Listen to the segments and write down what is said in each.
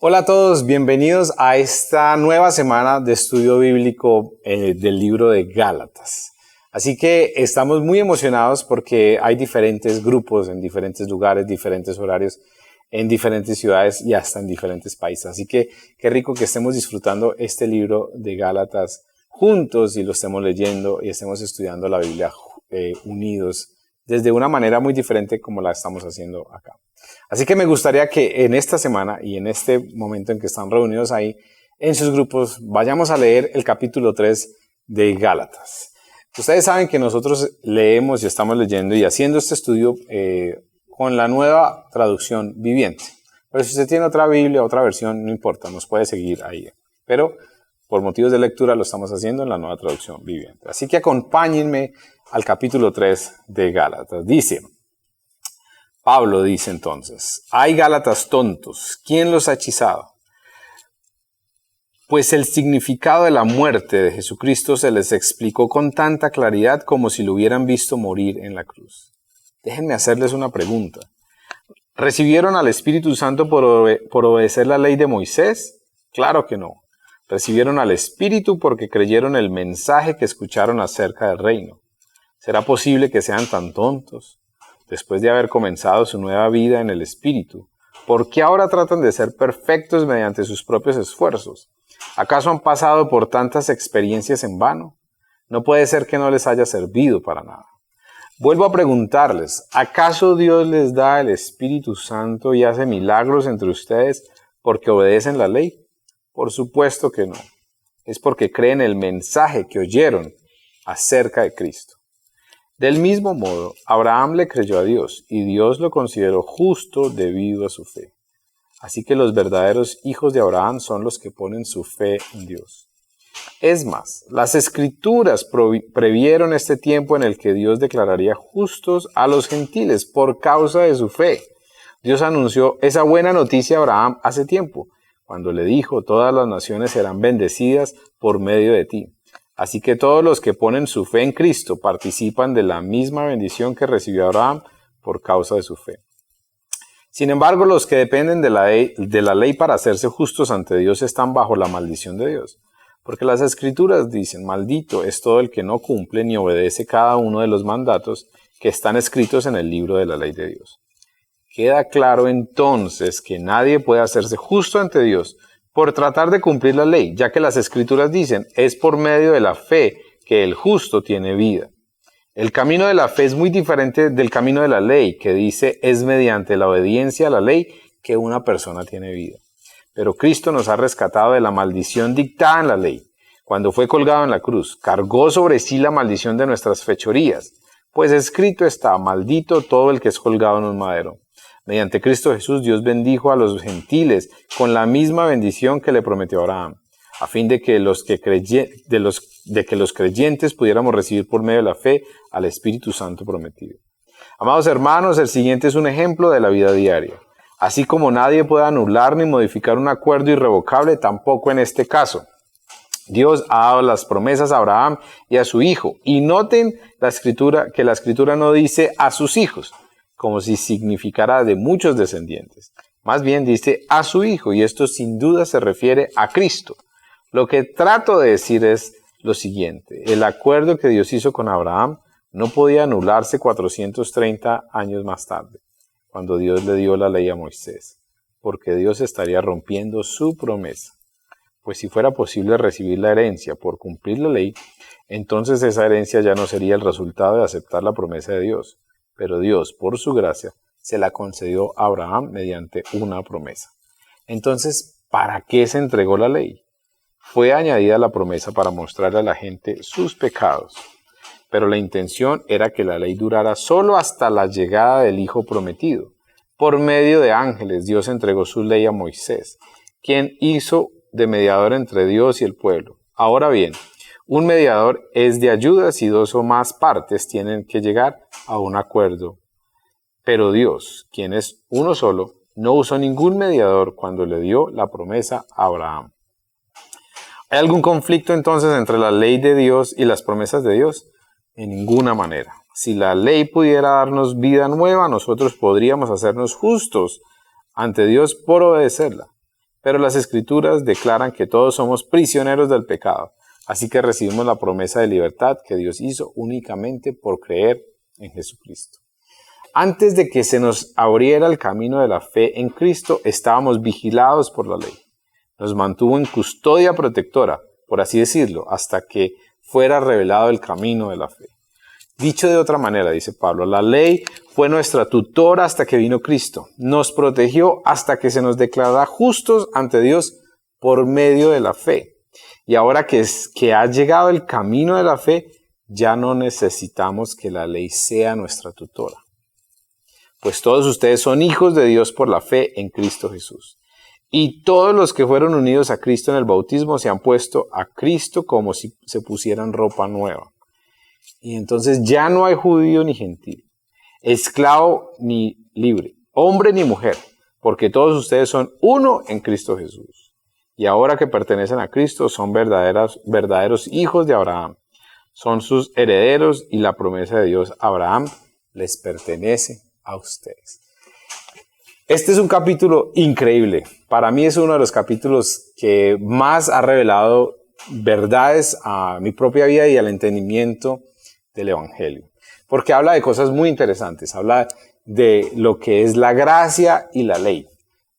Hola a todos, bienvenidos a esta nueva semana de estudio bíblico del libro de Gálatas. Así que estamos muy emocionados porque hay diferentes grupos en diferentes lugares, diferentes horarios, en diferentes ciudades y hasta en diferentes países. Así que qué rico que estemos disfrutando este libro de Gálatas juntos y lo estemos leyendo y estemos estudiando la Biblia unidos desde una manera muy diferente como la estamos haciendo acá. Así que me gustaría que en esta semana y en este momento en que están reunidos ahí en sus grupos, vayamos a leer el capítulo 3 de Gálatas. Ustedes saben que nosotros leemos y estamos leyendo y haciendo este estudio con la nueva traducción viviente. Pero si usted tiene otra Biblia, otra versión, no importa, nos puede seguir ahí. Pero por motivos de lectura lo estamos haciendo en la nueva traducción viviente. Así que acompáñenme al capítulo 3 de Gálatas. Pablo dice entonces: hay Gálatas tontos, ¿quién los ha hechizado? Pues el significado de la muerte de Jesucristo se les explicó con tanta claridad como si lo hubieran visto morir en la cruz. Déjenme hacerles una pregunta. ¿Recibieron al Espíritu Santo por obedecer la ley de Moisés? Claro que no. Recibieron al Espíritu porque creyeron el mensaje que escucharon acerca del reino. ¿Será posible que sean tan tontos? Después de haber comenzado su nueva vida en el Espíritu, ¿por qué ahora tratan de ser perfectos mediante sus propios esfuerzos? ¿Acaso han pasado por tantas experiencias en vano? No puede ser que no les haya servido para nada. Vuelvo a preguntarles, ¿acaso Dios les da el Espíritu Santo y hace milagros entre ustedes porque obedecen la ley? Por supuesto que no. Es porque creen el mensaje que oyeron acerca de Cristo. Del mismo modo, Abraham le creyó a Dios y Dios lo consideró justo debido a su fe. Así que los verdaderos hijos de Abraham son los que ponen su fe en Dios. Es más, las Escrituras previeron este tiempo en el que Dios declararía justos a los gentiles por causa de su fe. Dios anunció esa buena noticia a Abraham hace tiempo, cuando le dijo: todas las naciones serán bendecidas por medio de ti. Así que todos los que ponen su fe en Cristo participan de la misma bendición que recibió Abraham por causa de su fe. Sin embargo, los que dependen de la ley para hacerse justos ante Dios están bajo la maldición de Dios. Porque las Escrituras dicen: maldito es todo el que no cumple ni obedece cada uno de los mandatos que están escritos en el libro de la ley de Dios. Queda claro entonces que nadie puede hacerse justo ante Dios por tratar de cumplir la ley, ya que las Escrituras dicen: es por medio de la fe que el justo tiene vida. El camino de la fe es muy diferente del camino de la ley, que dice: es mediante la obediencia a la ley que una persona tiene vida. Pero Cristo nos ha rescatado de la maldición dictada en la ley. Cuando fue colgado en la cruz, cargó sobre sí la maldición de nuestras fechorías, pues escrito está: maldito todo el que es colgado en un madero. Mediante Cristo Jesús, Dios bendijo a los gentiles con la misma bendición que le prometió a Abraham, a fin de que los creyentes pudiéramos recibir por medio de la fe al Espíritu Santo prometido. Amados hermanos, el siguiente es un ejemplo de la vida diaria. Así como nadie puede anular ni modificar un acuerdo irrevocable, tampoco en este caso. Dios ha dado las promesas a Abraham y a su hijo. Y noten que la Escritura no dice a sus hijos, como si significara de muchos descendientes. Más bien dice a su Hijo, y esto sin duda se refiere a Cristo. Lo que trato de decir es lo siguiente: el acuerdo que Dios hizo con Abraham no podía anularse 430 años más tarde, cuando Dios le dio la ley a Moisés, porque Dios estaría rompiendo su promesa. Pues si fuera posible recibir la herencia por cumplir la ley, entonces esa herencia ya no sería el resultado de aceptar la promesa de Dios. Pero Dios, por su gracia, se la concedió a Abraham mediante una promesa. Entonces, ¿para qué se entregó la ley? Fue añadida la promesa para mostrarle a la gente sus pecados. Pero la intención era que la ley durara solo hasta la llegada del Hijo prometido. Por medio de ángeles, Dios entregó su ley a Moisés, quien hizo de mediador entre Dios y el pueblo. Ahora bien, un mediador es de ayuda si dos o más partes tienen que llegar a un acuerdo. Pero Dios, quien es uno solo, no usó ningún mediador cuando le dio la promesa a Abraham. ¿Hay algún conflicto entonces entre la ley de Dios y las promesas de Dios? En ninguna manera. Si la ley pudiera darnos vida nueva, nosotros podríamos hacernos justos ante Dios por obedecerla. Pero las Escrituras declaran que todos somos prisioneros del pecado, así que recibimos la promesa de libertad que Dios hizo únicamente por creer en Jesucristo. Antes de que se nos abriera el camino de la fe en Cristo, estábamos vigilados por la ley. Nos mantuvo en custodia protectora, por así decirlo, hasta que fuera revelado el camino de la fe. Dicho de otra manera, dice Pablo, la ley fue nuestra tutora hasta que vino Cristo. Nos protegió hasta que se nos declarara justos ante Dios por medio de la fe. Y ahora que ha llegado el camino de la fe, ya no necesitamos que la ley sea nuestra tutora. Pues todos ustedes son hijos de Dios por la fe en Cristo Jesús. Y todos los que fueron unidos a Cristo en el bautismo se han puesto a Cristo como si se pusieran ropa nueva. Y entonces ya no hay judío ni gentil, esclavo ni libre, hombre ni mujer, porque todos ustedes son uno en Cristo Jesús. Y ahora que pertenecen a Cristo son verdaderos hijos de Abraham. Son sus herederos y la promesa de Dios a Abraham les pertenece a ustedes. Este es un capítulo increíble. Para mí es uno de los capítulos que más ha revelado verdades a mi propia vida y al entendimiento del Evangelio. Porque habla de cosas muy interesantes. Habla de lo que es la gracia y la ley.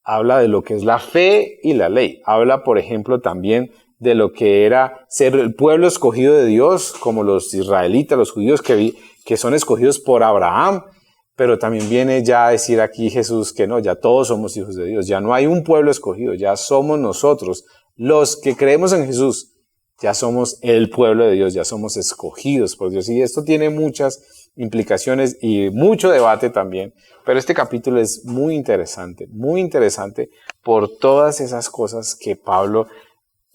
Habla de lo que es la fe y la ley. Habla, por ejemplo, también de lo que era ser el pueblo escogido de Dios, como los israelitas, los judíos que son escogidos por Abraham. Pero también viene ya a decir aquí Jesús que no, ya todos somos hijos de Dios. Ya no hay un pueblo escogido, ya somos nosotros, los que creemos en Jesús. Ya somos el pueblo de Dios, ya somos escogidos por Dios. Y esto tiene muchas implicaciones y mucho debate también. Pero este capítulo es muy interesante por todas esas cosas que Pablo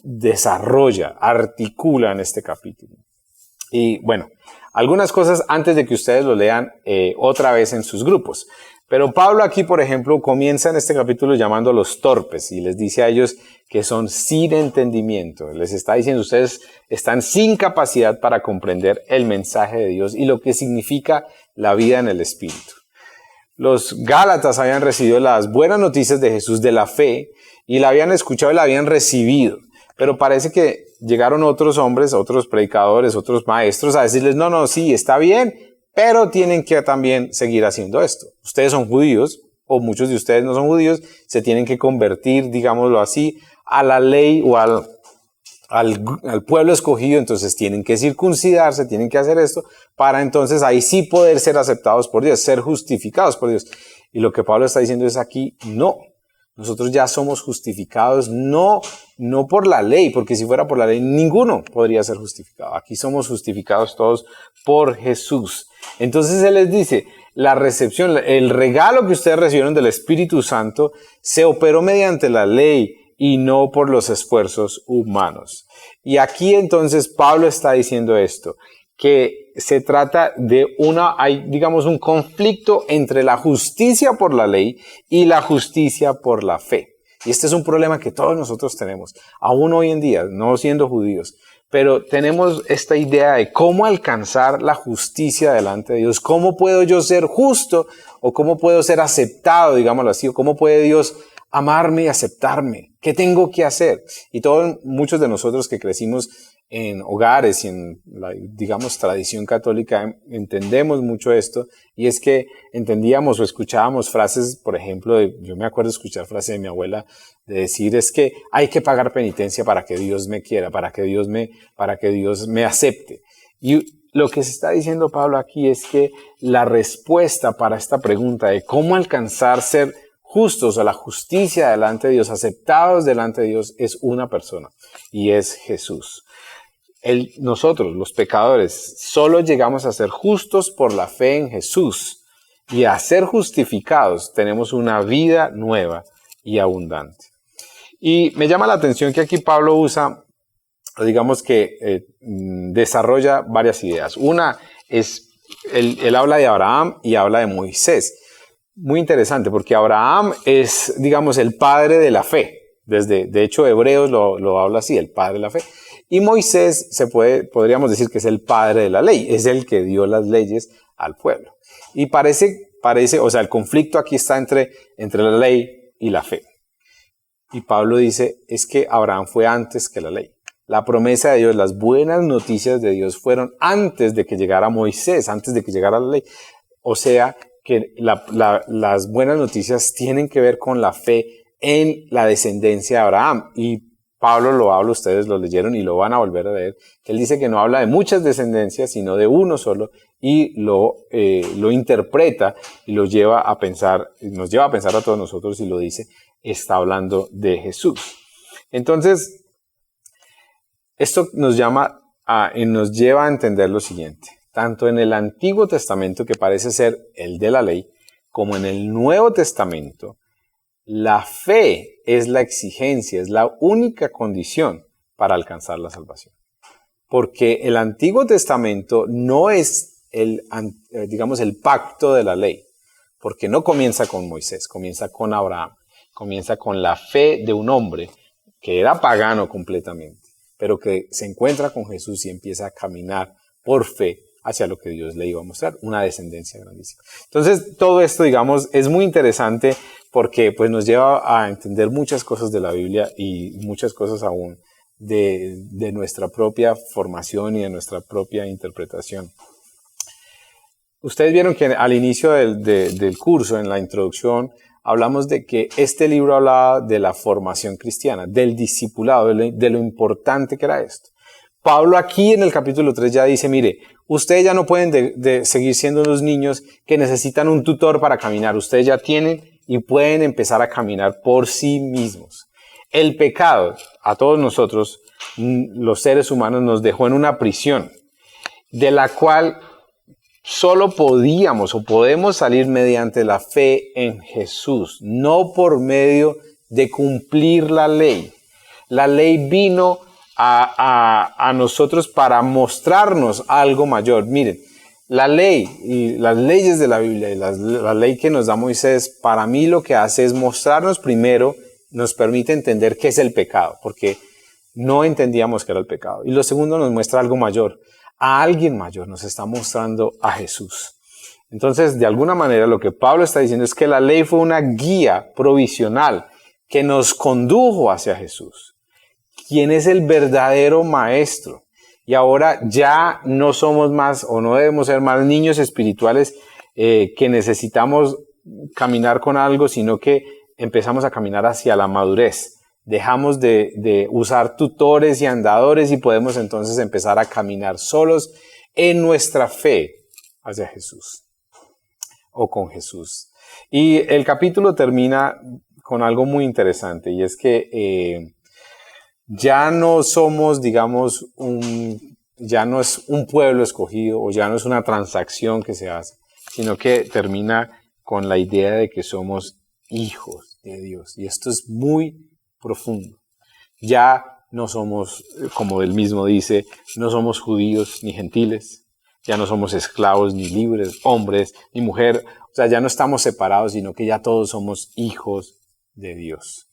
desarrolla, articula en este capítulo. Y bueno, algunas cosas antes de que ustedes lo lean otra vez en sus grupos. Pero Pablo aquí, por ejemplo, comienza en este capítulo llamando a los torpes y les dice a ellos que son sin entendimiento. Les está diciendo, ustedes están sin capacidad para comprender el mensaje de Dios y lo que significa la vida en el Espíritu. Los Gálatas habían recibido las buenas noticias de Jesús de la fe y la habían escuchado y la habían recibido. Pero parece que llegaron otros hombres, otros predicadores, otros maestros a decirles, no, sí, está bien, pero tienen que también seguir haciendo esto. Ustedes son judíos, o muchos de ustedes no son judíos, se tienen que convertir, digámoslo así, a la ley o al pueblo escogido, entonces tienen que circuncidarse, tienen que hacer esto, para entonces ahí sí poder ser aceptados por Dios, ser justificados por Dios. Y lo que Pablo está diciendo es aquí, no. Nosotros ya somos justificados, no por la ley, porque si fuera por la ley, ninguno podría ser justificado. Aquí somos justificados todos por Jesús. Entonces Él les dice, la recepción, el regalo que ustedes recibieron del Espíritu Santo se operó mediante la ley y no por los esfuerzos humanos. Y aquí entonces Pablo está diciendo esto, que se trata de hay, digamos, un conflicto entre la justicia por la ley y la justicia por la fe. Y este es un problema que todos nosotros tenemos, aún hoy en día, no siendo judíos. Pero tenemos esta idea de cómo alcanzar la justicia delante de Dios. ¿Cómo puedo yo ser justo? ¿O cómo puedo ser aceptado, digámoslo así? ¿O cómo puede Dios amarme y aceptarme? ¿Qué tengo que hacer? Y muchos de nosotros que crecimos en hogares y en la, digamos, tradición católica, entendemos mucho esto, y es que entendíamos o escuchábamos frases, por ejemplo, yo me acuerdo escuchar frases de mi abuela, de decir, es que hay que pagar penitencia para que Dios me quiera, para que Dios me acepte. Y lo que se está diciendo Pablo aquí es que la respuesta para esta pregunta de cómo alcanzar ser justos o la justicia delante de Dios, aceptados delante de Dios, es una persona, y es Jesús. Nosotros, los pecadores, solo llegamos a ser justos por la fe en Jesús, y a ser justificados tenemos una vida nueva y abundante. Y me llama la atención que aquí Pablo usa, digamos que desarrolla varias ideas. Una es, él habla de Abraham y habla de Moisés. Muy interesante, porque Abraham es, digamos, el padre de la fe. De hecho, Hebreos lo habla así, el padre de la fe. Y Moisés podríamos decir que es el padre de la ley, es el que dio las leyes al pueblo. Y parece, o sea, el conflicto aquí está entre la ley y la fe. Y Pablo dice, es que Abraham fue antes que la ley. La promesa de Dios, las buenas noticias de Dios fueron antes de que llegara Moisés, antes de que llegara la ley. O sea, que las buenas noticias tienen que ver con la fe en la descendencia de Abraham. Y Pablo lo habla, ustedes lo leyeron y lo van a volver a leer. Él dice que no habla de muchas descendencias, sino de uno solo, y lo interpreta y lo lleva a pensar, nos lleva a pensar a todos nosotros y lo dice, está hablando de Jesús. Entonces, esto nos lleva a entender lo siguiente. Tanto en el Antiguo Testamento, que parece ser el de la ley, como en el Nuevo Testamento, la fe es la exigencia, es la única condición para alcanzar la salvación. Porque el Antiguo Testamento no es el pacto de la ley, porque no comienza con Moisés, comienza con Abraham, comienza con la fe de un hombre que era pagano completamente, pero que se encuentra con Jesús y empieza a caminar por fe hacia lo que Dios le iba a mostrar, una descendencia grandísima. Entonces, todo esto, es muy interesante porque pues, nos lleva a entender muchas cosas de la Biblia y muchas cosas aún de nuestra propia formación y de nuestra propia interpretación. Ustedes vieron que al inicio del curso, en la introducción, hablamos de que este libro hablaba de la formación cristiana, del discipulado, de lo importante que era esto. Pablo aquí en el capítulo 3 ya dice, mire, ustedes ya no pueden seguir siendo unos niños que necesitan un tutor para caminar. Ustedes ya tienen y pueden empezar a caminar por sí mismos. El pecado, a todos nosotros, los seres humanos, nos dejó en una prisión, de la cual solo podíamos o podemos salir mediante la fe en Jesús, no por medio de cumplir la ley. La ley vino a nosotros para mostrarnos algo mayor. Miren, la ley y las leyes de la Biblia y la ley que nos da Moisés, para mí lo que hace es mostrarnos primero, nos permite entender qué es el pecado, porque no entendíamos qué era el pecado. Y lo segundo nos muestra algo mayor, a alguien mayor, nos está mostrando a Jesús. Entonces, de alguna manera, lo que Pablo está diciendo es que la ley fue una guía provisional que nos condujo hacia Jesús, quien es el verdadero maestro. Y ahora ya no somos más o no debemos ser más niños espirituales que necesitamos caminar con algo, sino que empezamos a caminar hacia la madurez. Dejamos de usar tutores y andadores y podemos entonces empezar a caminar solos en nuestra fe hacia Jesús o con Jesús. Y el capítulo termina con algo muy interesante y es que ya no somos, ya no es un pueblo escogido o ya no es una transacción que se hace, sino que termina con la idea de que somos hijos de Dios. Y esto es muy profundo. Ya no somos, como él mismo dice, no somos judíos ni gentiles, ya no somos esclavos ni libres, hombres ni mujer, o sea, ya no estamos separados, sino que ya todos somos hijos de Dios.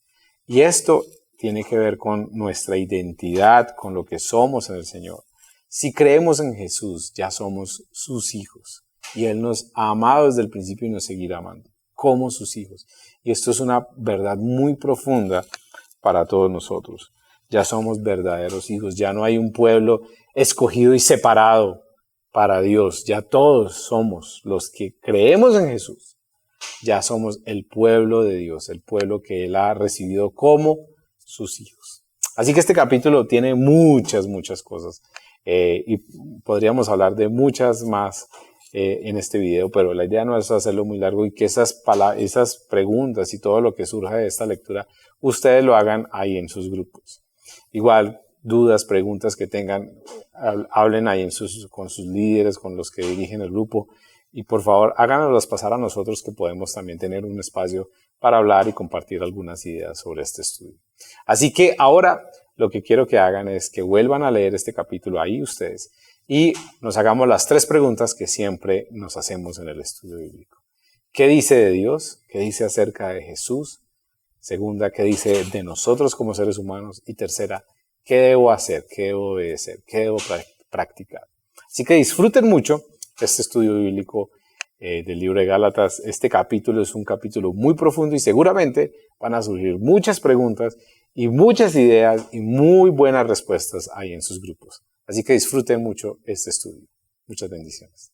Y esto tiene que ver con nuestra identidad, con lo que somos en el Señor. Si creemos en Jesús, ya somos sus hijos. Y Él nos ha amado desde el principio y nos seguirá amando como sus hijos. Y esto es una verdad muy profunda para todos nosotros. Ya somos verdaderos hijos. Ya no hay un pueblo escogido y separado para Dios. Ya todos somos los que creemos en Jesús. Ya somos el pueblo de Dios, el pueblo que Él ha recibido como sus hijos. Así que este capítulo tiene muchas cosas y podríamos hablar de muchas más en este video, pero la idea no es hacerlo muy largo y que esas preguntas y todo lo que surja de esta lectura, ustedes lo hagan ahí en sus grupos. Igual, dudas, preguntas que tengan, hablen ahí con sus líderes, con los que dirigen el grupo y por favor háganoslas pasar a nosotros que podemos también tener un espacio para hablar y compartir algunas ideas sobre este estudio. Así que ahora lo que quiero que hagan es que vuelvan a leer este capítulo ahí ustedes y nos hagamos las 3 preguntas que siempre nos hacemos en el estudio bíblico. ¿Qué dice de Dios? ¿Qué dice acerca de Jesús? Segunda, ¿qué dice de nosotros como seres humanos? Y tercera, ¿qué debo hacer? ¿Qué debo obedecer? ¿Qué debo practicar? Así que disfruten mucho este estudio bíblico del libro de Gálatas. Este capítulo es un capítulo muy profundo y seguramente van a surgir muchas preguntas y muchas ideas y muy buenas respuestas ahí en sus grupos. Así que disfruten mucho este estudio. Muchas bendiciones.